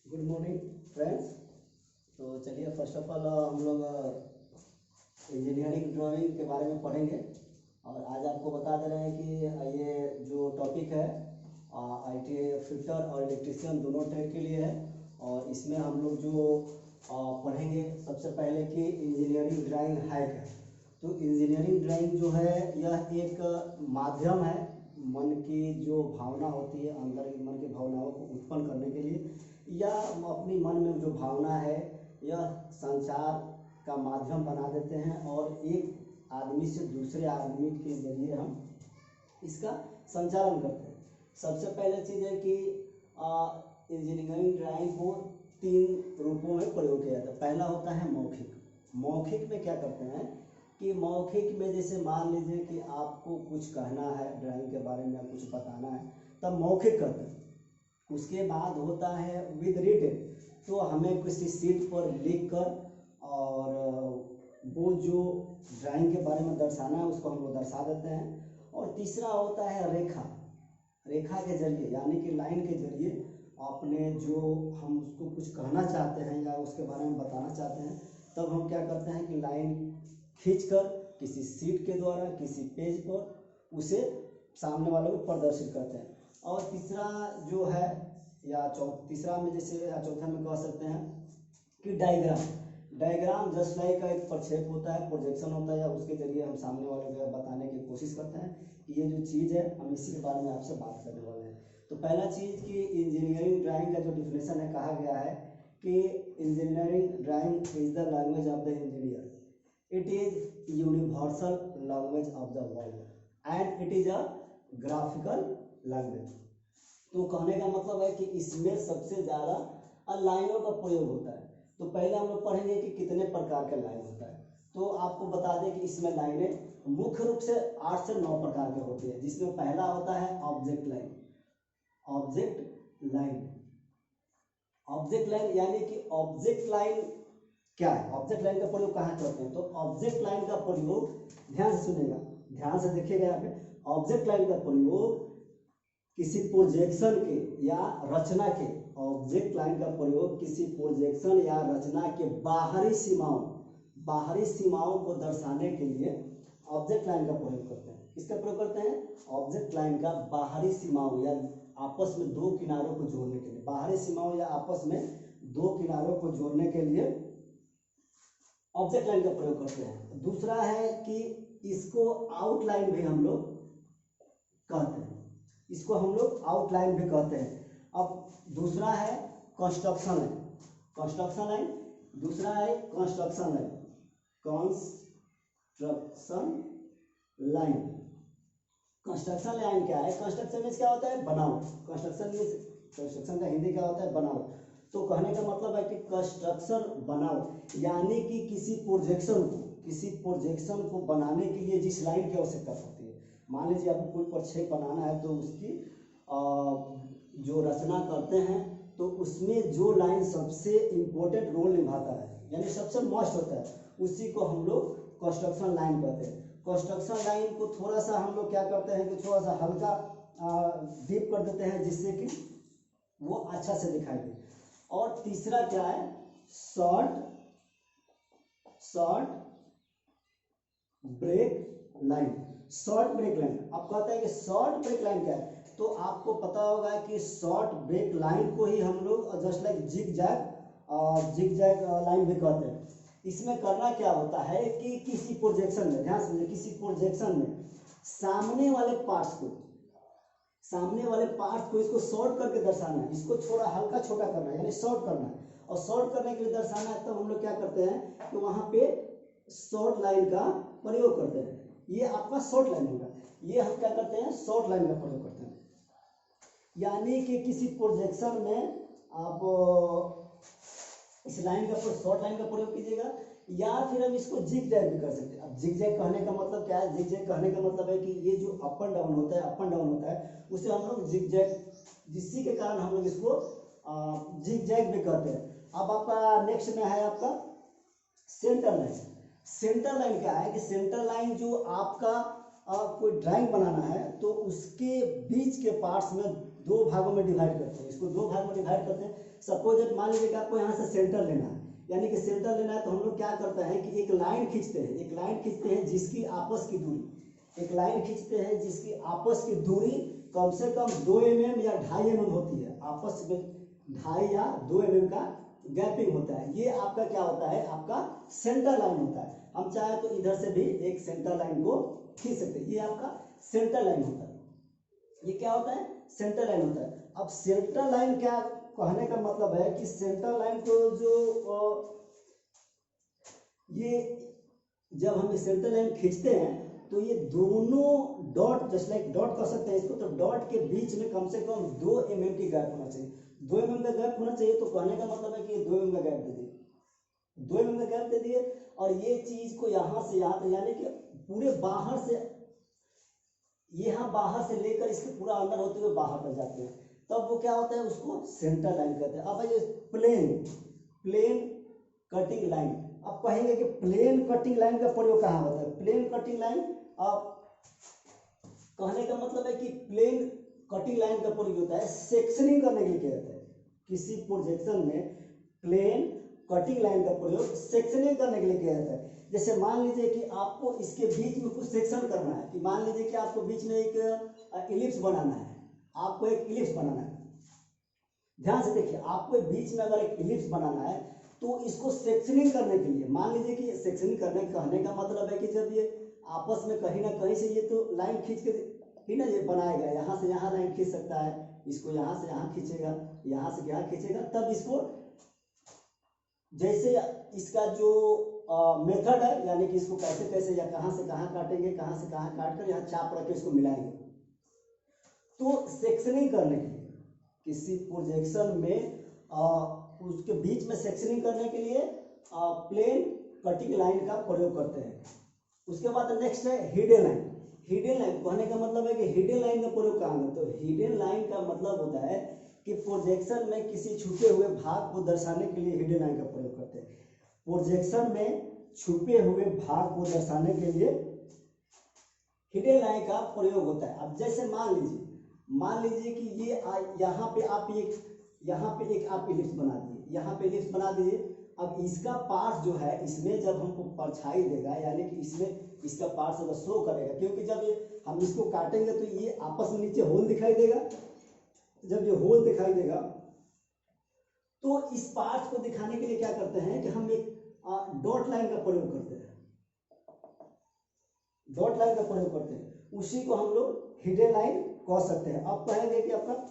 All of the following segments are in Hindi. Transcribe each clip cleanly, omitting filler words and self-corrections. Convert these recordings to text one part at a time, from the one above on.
Good morning friends. तो चलिए फर्स्ट ऑफ ऑल हम लोग इंजीनियरिंग ड्राइंग के बारे में पढ़ेंगे। और आज आपको बता दे रहे हैं कि ये जो टॉपिक है आईटी फिटर और इलेक्ट्रिशियन दोनों ट्रेड के लिए है। और इसमें हम लोग जो पढ़ेंगे सबसे पहले कि इंजीनियरिंग ड्राइंग है क्या। तो इंजीनियरिंग ड्राइंग जो है यह एक माध्यम है मन की जो भावना होती है, अंदर की मन की भावनाओं को उत्पन्न करने के लिए, या अपनी मन में जो भावना है यह संचार का माध्यम बना देते हैं और एक आदमी से दूसरे आदमी के जरिए हम इसका संचालन करते हैं। सबसे पहले चीज़ है कि इंजीनियरिंग ड्राइंग को 3 रूपों में प्रयोग किया जाता है। पहला होता है मौखिक। मौखिक में क्या करते हैं कि मौखिक में जैसे मान लीजिए कि आपको कुछ कहना है ड्राइंग के बारे में, कुछ बताना है, तब मौखिक करते हैं। उसके बाद होता है विद रिटन, तो हमें किसी सीट पर लिख कर और वो जो ड्राइंग के बारे में दर्शाना है उसको हम लोग दर्शा देते हैं। और तीसरा होता है रेखा। रेखा के जरिए यानी कि लाइन के जरिए अपने जो हम उसको कुछ कहना चाहते हैं या उसके बारे में बताना चाहते हैं, तब हम क्या करते हैं कि लाइन खींचकर किसी सीट के द्वारा किसी पेज पर उसे सामने वाले को प्रदर्शित करते हैं। और तीसरा जो है या तीसरा में जैसे या चौथा में कह सकते हैं कि डायग्राम। डायग्राम जस्ट लाइक का एक प्रक्षेप होता है, प्रोजेक्शन होता है, या उसके जरिए हम सामने वाले को बताने की कोशिश करते हैं कि ये जो चीज़ है हम इसी के बारे में आपसे बात करने वाले हैं। तो पहला चीज़ कि इंजीनियरिंग ड्राइंग का जो डिफिनेशन है, कहा गया है कि engineering drawing is the language of the engineer, it is universal language of the world and it is a graphical language. तो कहने का मतलब है कि इसमें सबसे ज़्यादा लाइनों का प्रयोग होता है। तो पहले हम लोग पढ़ेंगे कि कितने प्रकार के लाइन होता है। तो आपको बता दें कि इसमें लाइनें मुख्य रूप से 8 से 9 प्रकार के होती है, जिसमें पहला होता है object line. Object line, object line यानी कि ऑब्जेक्ट लाइन क्या है, ऑब्जेक्ट लाइन का प्रयोग कहाँ करते हैं। तो ऑब्जेक्ट लाइन का प्रयोग ध्यान से सुनेगा, ध्यान से देखिएगा यहाँ पे। ऑब्जेक्ट लाइन का प्रयोग किसी प्रोजेक्शन के या रचना के, ऑब्जेक्ट लाइन का प्रयोग किसी प्रोजेक्शन या रचना के बाहरी सीमाओं को दर्शाने के लिए ऑब्जेक्ट लाइन का प्रयोग करते हैं। किसका प्रयोग करते हैं? ऑब्जेक्ट लाइन का बाहरी सीमाओं या आपस में दो किनारों को जोड़ने के लिए, बाहरी सीमाओं या आपस में दो किनारों को जोड़ने के लिए ऑब्जेक्ट लाइन का प्रयोग करते हैं। दूसरा है कि इसको आउटलाइन भी हम लोग कहते हैं, इसको हम लोग आउटलाइन भी कहते हैं। अब दूसरा है कंस्ट्रक्शन लाइन। कंस्ट्रक्शन लाइन दूसरा है construction line. Construction line, construction line क्या है? कंस्ट्रक्शन मीन्स क्या होता है? बनावट। कंस्ट्रक्शन का हिंदी क्या होता है? बनावट। तो कहने का मतलब है कि कंस्ट्रक्शन बनावट, यानी कि किसी प्रोजेक्शन को बनाने के लिए जिस लाइन की आवश्यकता पड़ती है। मान लीजिए आपको कोई प्रक्षेप बनाना है, तो उसकी जो रचना करते हैं तो उसमें जो लाइन सबसे इम्पोर्टेंट रोल निभाता है यानी सबसे मस्ट होता है, उसी को हम लोग कंस्ट्रक्शन लाइन कहते हैं। कंस्ट्रक्शन लाइन को थोड़ा सा हम लोग क्या करते हैं कि थोड़ा सा हल्का डीप कर देते हैं, जिससे कि वो अच्छा से दिखाई दे। और तीसरा क्या है? Short break line. Short break line, आप कहते हैं कि शॉर्ट ब्रेक लाइन क्या है, तो आपको पता होगा कि शॉर्ट ब्रेक लाइन को ही हम लोग just like zigzag line भी कहते हैं। इसमें करना क्या होता है कि किसी प्रोजेक्शन में, ध्यान से, किसी प्रोजेक्शन में सामने वाले पार्ट्स को इसको शॉर्ट करके दर्शाना है, इसको थोड़ा हल्का छोटा करना है यानी शॉर्ट करना है। और शॉर्ट करने के लिए दर्शाना है, तब हम लोग क्या करते हैं कि वहां पे शॉर्ट लाइन का प्रयोग करते हैं। ये आपका शॉर्ट लाइन होगा, ये हम क्या करते हैं? शॉर्ट लाइन का प्रयोग करते हैं। यानी कि किसी प्रोजेक्शन में आप इस लाइन का शॉर्ट लाइन का प्रयोग कीजिएगा, या फिर हम इसको जिग जैग भी कर सकते हैं। अब जिग जैग कहने का मतलब क्या है? जिग जैग कहने का मतलब है कि ये जो अप एंड डाउन होता है उसे हम लोग जिग जैग, जिससी के कारण हम लोग इसको जिग जैग भी कहते हैं। अब आपका नेक्स्ट में है आपका सेंटर लाइन। सेंटर लाइन क्या है कि सेंटर लाइन जो आपका कोई ड्राइंग बनाना है तो उसके बीच के पार्ट्स में दो भागों में डिवाइड करते हैं, इसको दो भाग में डिवाइड करते हैं। सपोज दैट मान लीजिए कि आपको यहाँ से सेंटर लेना है, यानी कि सेंटर लेना है तो हम लोग क्या करते हैं कि एक लाइन खींचते हैं, एक लाइन खींचते हैं जिसकी आपस की दूरी, एक लाइन खींचते हैं जिसकी आपस की दूरी कम से कम 2 mm या 2.5 mm होती है, आपस में 2.5 या 2 mm का गैपिंग होता है। ये आपका क्या होता है, आपका सेंटर लाइन होता है। हम चाहे तो इधर से भी एक सेंटर लाइन को खींच सकते हैं, ये आपका सेंटर लाइन होता है। ये क्या होता है, सेंटर लाइन होता है। अब सेंटर लाइन क्या कहने का मतलब है कि सेंटर लाइन को जो ये जब हम सेंटर लाइन खींचते हैं तो ये दोनों डॉट, जस्ट लाइक डॉट कर सकते हैं इसको, तो डॉट के बीच में कम से कम 2 mm की गैप होना चाहिए। 2 mm का गैप होना चाहिए, तो कहने का मतलब है कि 2 mm का गैप दे दिए, 2 mm का गैप दे दिए। और ये चीज को यहाँ से यहाँ तक, यानी कि पूरे बाहर से, यहाँ बाहर से लेकर इसके पूरा अंदर होते हुए बाहर तक जाते हैं, तब वो क्या होता है, उसको सेंटर लाइन कहते हैं। अब ये प्लेन कटिंग लाइन, अब कहेंगे कि प्लेन कटिंग लाइन का प्रयोग कहाँ होता है। प्लेन कटिंग लाइन, अब कहने का मतलब है कि प्लेन कटिंग लाइन का प्रयोग होता है सेक्शनिंग करने के लिए किया जाता है। किसी प्रोजेक्शन में प्लेन कटिंग लाइन का प्रयोग सेक्शनिंग करने के लिए किया जाता है। जैसे मान लीजिए कि आपको इसके बीच में कुछ सेक्शन करना है, कि मान लीजिए कि आपको बीच में एक इलिप्स बनाना है, आपको एक इलिप्स बनाना है। ध्यान से देखिए, आपको बीच में अगर एक इलिप्स बनाना है तो इसको सेक्शनिंग करने के लिए, मान लीजिए कि सेक्शनिंग करने कहने का मतलब है कि जब ये आपस में कहीं ना कहीं से ये तो लाइन खींच के ही ना ये बनाएगा, यहाँ से यहाँ लाइन खींच सकता है, इसको यहाँ से यहाँ खींचेगा, यहाँ से यहाँ खींचेगा, तब इसको जैसे इसका जो मेथड है, यानी कि इसको कैसे कैसे या कहाँ से कहाँ काटेंगे, कहाँ से कहाँ काट कर यहाँ चाप रख के इसको मिलाएंगे। तो सेक्शनिंग करने के लिए किसी प्रोजेक्शन में उसके बीच में सेक्शनिंग करने के लिए प्लेन कटिंग लाइन का प्रयोग करते हैं। उसके बाद नेक्स्ट है हिडन लाइन। हिडन लाइन कहने का मतलब है कि हिडन लाइन का प्रयोग कहाँ है, तो हिडन लाइन का मतलब होता है कि प्रोजेक्शन में किसी छुपे हुए भाग को दर्शाने के लिए हिडन लाइन का प्रयोग करते हैं। प्रोजेक्शन में छुपे हुए भाग को दर्शाने के लिए हिडन लाइन का प्रयोग होता है। अब जैसे मान लीजिए कि ये यहाँ पे आप एक आप इलिप्स बना दिए, यहाँ पे इलिप्स बना दिए। अब इसका पार्ट जो है, इसमें जब हमको परछाई देगा, यानी कि इसमें इसका पार्ट अगर शो करेगा, क्योंकि जब ये हम इसको काटेंगे तो ये आपस में नीचे होल दिखाई देगा। जब ये होल दिखाई देगा तो इस पार्ट को दिखाने के लिए क्या करते हैं कि हम एक डॉट लाइन का प्रयोग करते हैं, डॉट लाइन का प्रयोग करते हैं, उसी को हम लोग हिडन लाइन कह सकते हैं। अब कहेंगे कि आपका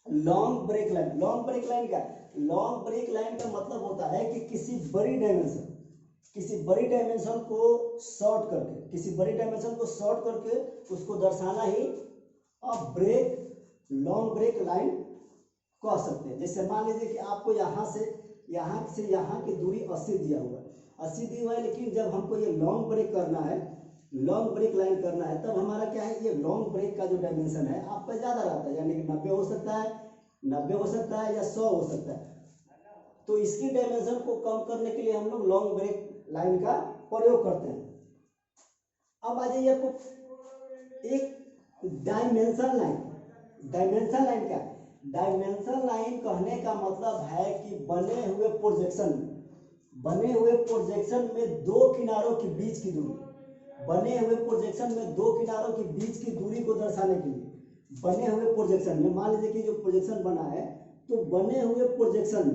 long break line. Long break line क्या है, लॉन्ग ब्रेक लाइन का मतलब होता है कि किसी बड़ी डायमेंशन को शॉर्ट करके, किसी बड़ी डायमेंशन को शॉर्ट करके उसको दर्शाना ही लॉन्ग ब्रेक लाइन कह सकते हैं। जैसे मान लीजिए कि आपको यहाँ से यहाँ की दूरी 80 दिया हुआ है, 80 दी हुआ है, लेकिन जब हमको ये लॉन्ग ब्रेक करना है, लॉन्ग ब्रेक लाइन करना है, तब हमारा क्या है, ये लॉन्ग ब्रेक का जो डायमेंशन है आपका ज़्यादा रहता है, यानी कि 90 हो सकता है या 100 हो सकता है। तो इसकी डायमेंशन को कम करने के लिए हम लोग लॉन्ग ब्रेक लाइन का प्रयोग करते हैं। अब आ जाइए आपको एक डायमेंशन लाइन। डायमेंशन लाइन क्या है, डायमेंशन लाइन कहने का मतलब है कि बने हुए प्रोजेक्शन में दो किनारों के बीच की दूरी, बने हुए प्रोजेक्शन में दो किनारों के बीच की दूरी को दर्शाने के लिए, बने हुए प्रोजेक्शन में, मान लीजिए कि जो प्रोजेक्शन बना है, तो बने हुए प्रोजेक्शन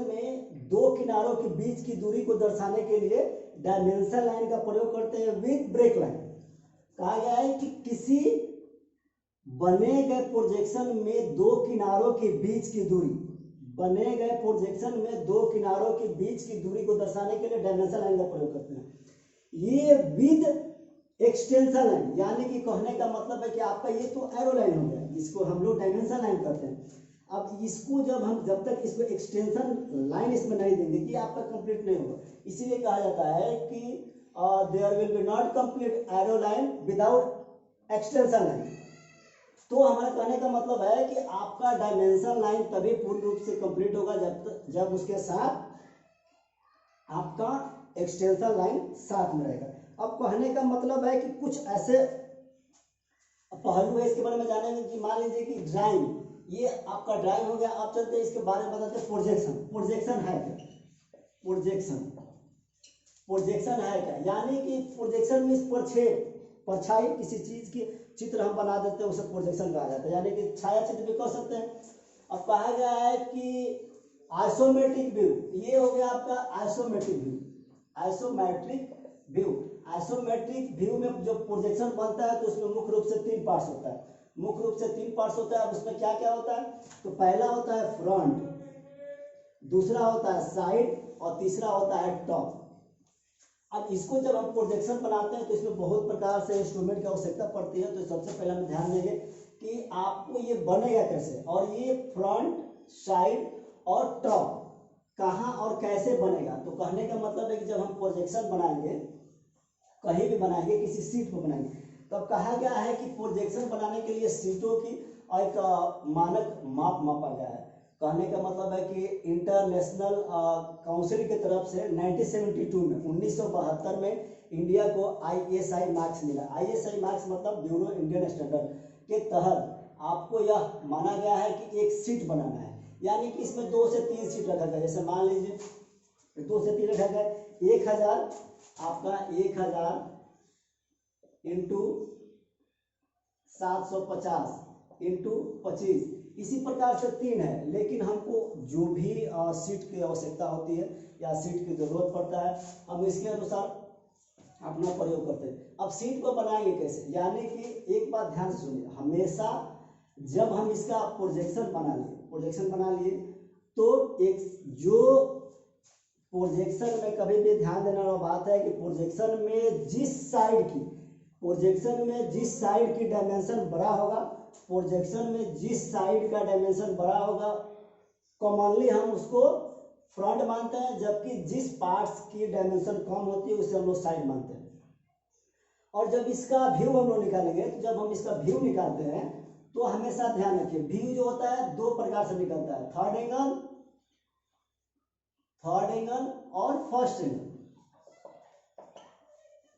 में दो किनारों के बीच की दूरी को दर्शाने के लिए डायमेंशन लाइन का प्रयोग करते हैं विद ब्रेक लाइन। कहा गया है कि किसी बने गए प्रोजेक्शन में दो किनारों के बीच की दूरी, बने गए प्रोजेक्शन में दो किनारों के बीच की दूरी को दर्शाने के लिए डायमेंशन लाइन का प्रयोग करते हैं। ये विद एक्सटेंशन लाइन, यानी कि कहने का मतलब है कि आपका ये तो एरो लाइन हो गया, इसको हम लोग डायमेंशन लाइन करते हैं। अब इसको जब तक इसको एक्सटेंशन लाइन इसमें नहीं देंगे कि आपका कंप्लीट नहीं होगा, इसीलिए कहा जाता है कि there will be not complete arrow line without extension line. तो हमारा कहने का मतलब है कि आपका डायमेंशन लाइन तभी पूर्ण रूप से कंप्लीट होगा जब उसके साथ आपका एक्सटेंशन लाइन साथ में रहेगा। अब कहने का मतलब है कि कुछ ऐसे अब पहलू है इसके बारे में जानेंगे कि मान लीजिए कि ड्राइंग, ये आपका ड्राइंग हो गया। आप चलते हैं इसके बारे में बताते हैं प्रोजेक्शन। प्रोजेक्शन है क्या? प्रोजेक्शन, प्रोजेक्शन है क्या? यानी कि प्रोजेक्शन मीन्स प्रक्षेप, परछाई, किसी चीज की चित्र हम बना देते हैं उसे प्रोजेक्शन कहा जाता है, यानी कि छाया चित्र भी कह सकते हैं। अब कहा गया है कि आइसोमेट्रिक व्यू, ये हो गया आपका isometric view. Isometric view, isometric view में जो प्रोजेक्शन बनता है तो उसमें मुख्य रूप से 3 पार्ट्स होता है। मुख्य रूप से 3 पार्ट्स होता है। अब उसमें क्या क्या होता है? तो पहला होता है फ्रंट, दूसरा होता है साइड और तीसरा होता है टॉप। अब इसको जब हम प्रोजेक्शन बनाते हैं तो इसमें बहुत प्रकार से इंस्ट्रूमेंट की आवश्यकता पड़ती है। तो सबसे पहले हम ध्यान देंगे कि आपको ये बनेगा कैसे, और ये फ्रंट, साइड और टॉप कहाँ और कैसे बनेगा। तो कहने का मतलब है कि जब हम प्रोजेक्शन बनाएंगे, कहीं भी बनाएंगे, किसी सीट पर बनाएंगे, तब कहा गया है कि प्रोजेक्शन बनाने के लिए सीटों की एक मानक माप मापा गया है। कहने का मतलब है कि इंटरनेशनल काउंसिल की तरफ से 1972 में 1972 में इंडिया को ISI मार्क्स मिला। ISI मार्क्स मतलब ब्यूरो इंडियन स्टैंडर्ड के तहत आपको यह माना गया है कि एक सीट बनाना है, यानी कि इसमें 2 से 3 सीट रखा गया। जैसे मान लीजिए 2 से 3 रखा गया, 1000 आपका 1000 इंटू 750 इंटू 25, इसी प्रकार से 3 है। लेकिन हमको जो भी सीट की आवश्यकता होती है या सीट की जरूरत पड़ता है, हम इसके अनुसार अपना प्रयोग करते हैं। अब सीट को बनाएंगे कैसे, यानी कि एक बात ध्यान से सुनिए, हमेशा जब हम इसका प्रोजेक्शन बना लिए तो एक जो प्रोजेक्शन में कभी भी ध्यान देने वाला बात है कि प्रोजेक्शन में जिस साइड की डायमेंशन बड़ा होगा, प्रोजेक्शन में जिस साइड का डायमेंशन बड़ा होगा, कॉमनली हम उसको फ्रंट मानते हैं, जबकि जिस पार्ट्स की डायमेंशन कम होती है उसे हम लोग साइड मानते हैं। और जब इसका व्यू हम लोग निकालेंगे, तो जब हम इसका व्यू निकालते हैं तो हमेशा ध्यान रखिए, व्यू जो होता है 2 प्रकार से निकलता है, थर्ड एंगल और फर्स्ट एंगल।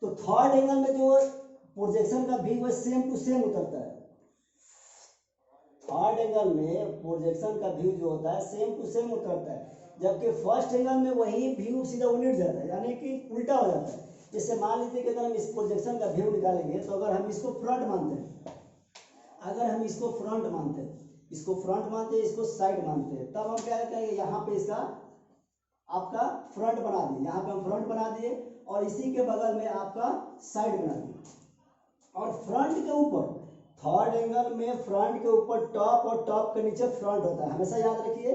तो थर्ड एंगल में जो प्रोजेक्शन का व्यू है सेम टू सेम उतरता है। थर्ड एंगल में प्रोजेक्शन का व्यू जो होता है सेम टू सेम उतरता है, जबकि फर्स्ट एंगल में वही व्यू सीधा उलट जाता है, यानी कि उल्टा हो जाता है। जैसे मान लीजिए कि अगर हम इस प्रोजेक्शन का व्यू निकालेंगे, तो अगर हम इसको फ्रंट मानते हैं, इसको साइड मानते हैं, तब हम क्या करेंगे, यहाँ पे इसका आपका फ्रंट बना दिए, यहाँ पे हम फ्रंट बना दिए और इसी के बगल में आपका साइड बना दिए। और फ्रंट के ऊपर, थर्ड एंगल में फ्रंट के ऊपर टॉप और टॉप के नीचे फ्रंट होता है। हमेशा याद रखिए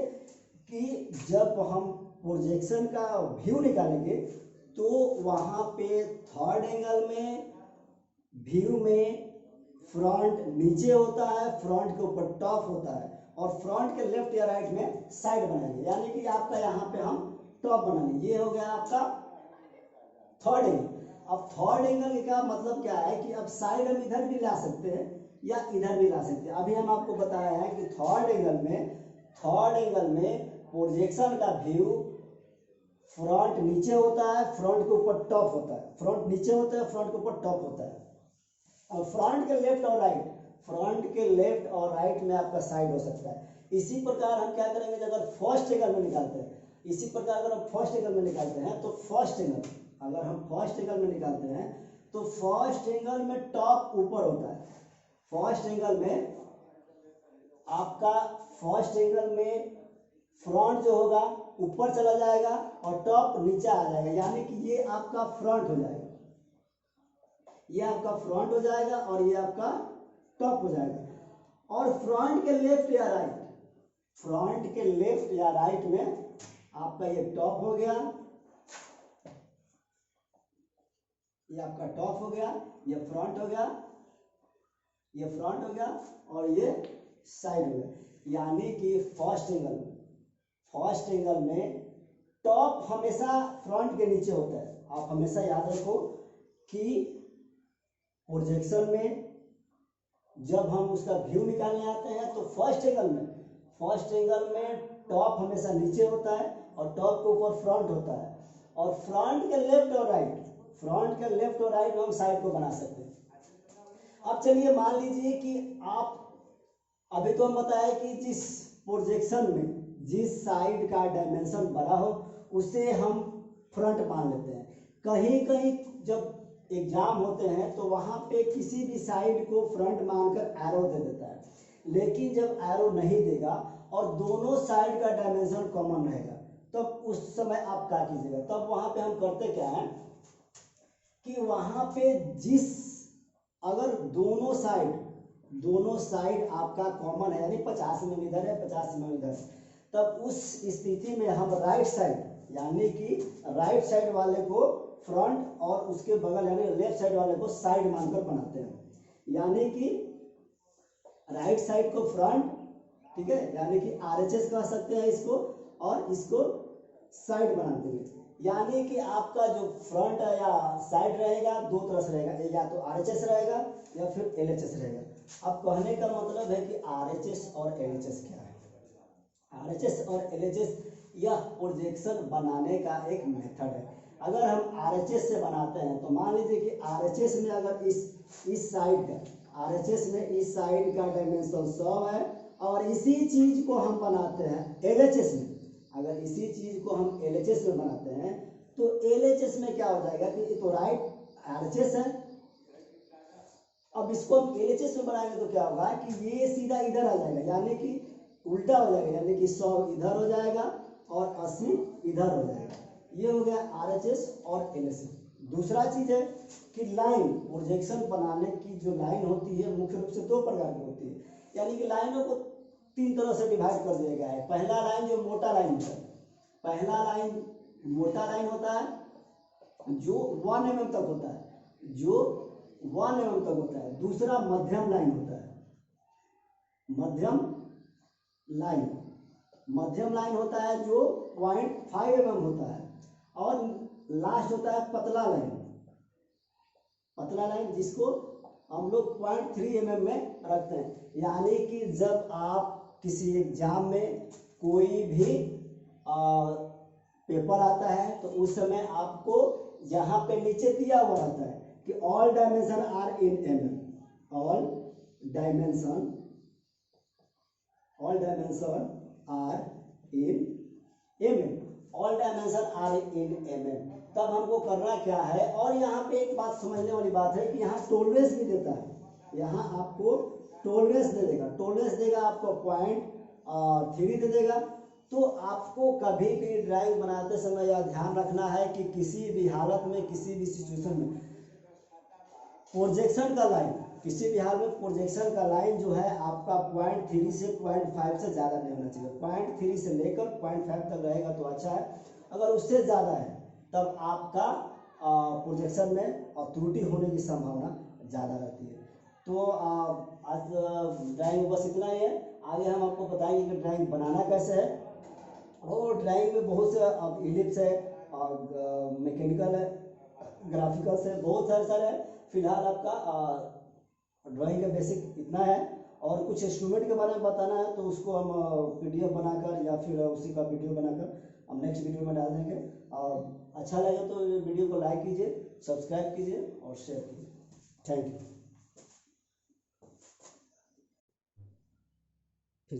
कि जब हम प्रोजेक्शन का व्यू निकालेंगे तो वहाँ पे थर्ड एंगल में व्यू में फ्रंट नीचे होता है, फ्रंट के ऊपर टॉप होता है, और फ्रंट के लेफ्ट या राइट में साइड बनाएंगे, यानी कि आपका यहाँ पे हम टॉप बना लेंगे। ये हो गया आपका थर्ड एंगल। अब थर्ड एंगल का मतलब क्या है कि अब साइड हम इधर भी ला सकते हैं या इधर भी ला सकते हैं। अभी हम आपको बताया है कि थर्ड एंगल में प्रोजेक्शन का व्यू फ्रंट नीचे होता है, फ्रंट के ऊपर टॉप होता है, फ्रंट नीचे होता है, फ्रंट के ऊपर टॉप होता है। और फ्रंट के लेफ्ट और राइट में आपका साइड हो सकता है। इसी प्रकार हम क्या करेंगे, अगर फर्स्ट एंगल में निकालते हैं, अगर हम फर्स्ट एंगल में निकालते हैं तो फर्स्ट एंगल में टॉप ऊपर होता है। फर्स्ट एंगल में फ्रंट जो होगा ऊपर चला जाएगा और टॉप नीचे आ जाएगा, यानी कि ये आपका फ्रंट हो जाएगा, और ये आपका टॉप हो जाएगा। और फ्रंट के लेफ्ट या राइट में आपका ये टॉप हो गया, ये आपका टॉप हो गया, ये फ्रंट हो गया और ये साइड हो गया। यानी कि फर्स्ट एंगल में टॉप हमेशा फ्रंट के नीचे होता है। आप हमेशा याद रखो कि प्रोजेक्शन में जब हम उसका व्यू निकालने आते हैं तो फर्स्ट एंगल में टॉप हमेशा नीचे होता है और टॉप के ऊपर फ्रंट होता है, और फ्रंट के लेफ्ट और राइट में हम साइड को बना सकते हैं। अब चलिए मान लीजिए कि आप, अभी तो हम बताए कि जिस प्रोजेक्शन में जिस साइड का डायमेंशन बड़ा हो उसे हम फ्रंट मान लेते हैं। कहीं कहीं जब एग्जाम होते हैं तो वहाँ पे किसी भी साइड को फ्रंट मानकर एरो दे देता है, लेकिन जब एरो नहीं देगा और दोनों साइड का डायमेंशन कॉमन रहेगा तब उस समय आप क्या कीजिएगा, तब वहाँ पे हम करते क्या है कि वहाँ पे जिस, अगर दोनों साइड आपका कॉमन है, यानी 50 में इधर है 50 में इधर है, तब उस स्थिति में हम राइट साइड, यानी कि राइट साइड वाले को फ्रंट और उसके बगल यानी लेफ्ट साइड वाले को साइड मानकर बनाते हैं। यानी कि राइट साइड को फ्रंट, ठीक है, यानी कि RHS कह सकते हैं इसको, और इसको साइड बना देंगे। यानी कि आपका जो फ्रंट या साइड रहेगा दो तरह से रहेगा, या तो RHS रहेगा या फिर LHS रहेगा। अब कहने का मतलब है कि RHS और LHS क्या है। RHS और LHS यह प्रोजेक्शन बनाने का एक मेथड है। अगर हम RHS से बनाते हैं तो मान लीजिए कि RHS में अगर इस साइड का, RHS में इस साइड का डायमेंशन 100 है, और इसी चीज को हम बनाते हैं LHS में, अगर इसी चीज को हम LHS में बनाते हैं तो LHS में क्या हो जाएगा कि ये तो राइट RHS है, अब इसको हम LHS में बनाएंगे तो क्या होगा कि ये सीधा इधर आ जाएगा, यानी कि उल्टा हो जाएगा, यानी कि 100 इधर हो जाएगा और 80 इधर हो जाएगा। ये हो गया RHS और LHS। दूसरा चीज है कि लाइन, प्रोजेक्शन बनाने की जो लाइन होती है मुख्य रूप से दो प्रकार की होती है, यानी कि लाइनों को तीन तरह से डिवाइड कर दिया गया है। पहला लाइन जो मोटा लाइन होता है, पहला लाइन मोटा लाइन होता है जो 1 mm तक होता है, जो 1 mm तक होता है। दूसरा मध्यम लाइन होता है, मध्यम लाइन होता है जो 0.5 mm होता है, और लास्ट होता है पतला लाइन जिसको हम लोग 0.3 mm में रखते हैं। यानी कि जब आप किसी एग्जाम में कोई भी पेपर आता है तो उस समय आपको यहाँ पे नीचे दिया हुआ रहता है कि all dimension are in mm, all dimension are in mm। तब हमको करना क्या है, और यहाँ पे एक बात समझने वाली बात है कि यहाँ टॉलरेंस भी देता है, यहाँ आपको टॉलरेंस दे देगा, टॉलरेंस देगा आपको 0.3 दे देगा। तो आपको कभी भी ड्राइंग बनाते समय यह ध्यान रखना है कि किसी भी हालत में, किसी भी सिचुएशन में प्रोजेक्शन का लाइन, किसी भी हाल में प्रोजेक्शन का लाइन जो है आपका 0.3 से 0.5 से ज़्यादा नहीं होना चाहिए। 0.3 से लेकर 0.5 तक रहेगा तो अच्छा है, अगर उससे ज़्यादा है तब आपका प्रोजेक्शन में त्रुटि होने की संभावना ज़्यादा रहती है। तो आज ड्राइंग बस इतना ही है। आगे हम आपको बताएंगे कि ड्राइंग बनाना कैसे है, और ड्राइंग में बहुत से अब इलिप्स है और मैकेनिकल है, ग्राफिकल्स है, बहुत सारे है। फिलहाल आपका ड्राइंग का बेसिक इतना है, और कुछ इंस्ट्रूमेंट के बारे में बताना है तो उसको हम PDF बनाकर या फिर उसी का वीडियो बनाकर हम नेक्स्ट वीडियो में डाल देंगे। अच्छा लगे तो वीडियो को लाइक कीजिए, सब्सक्राइब कीजिए और शेयर कीजिए। Thank you.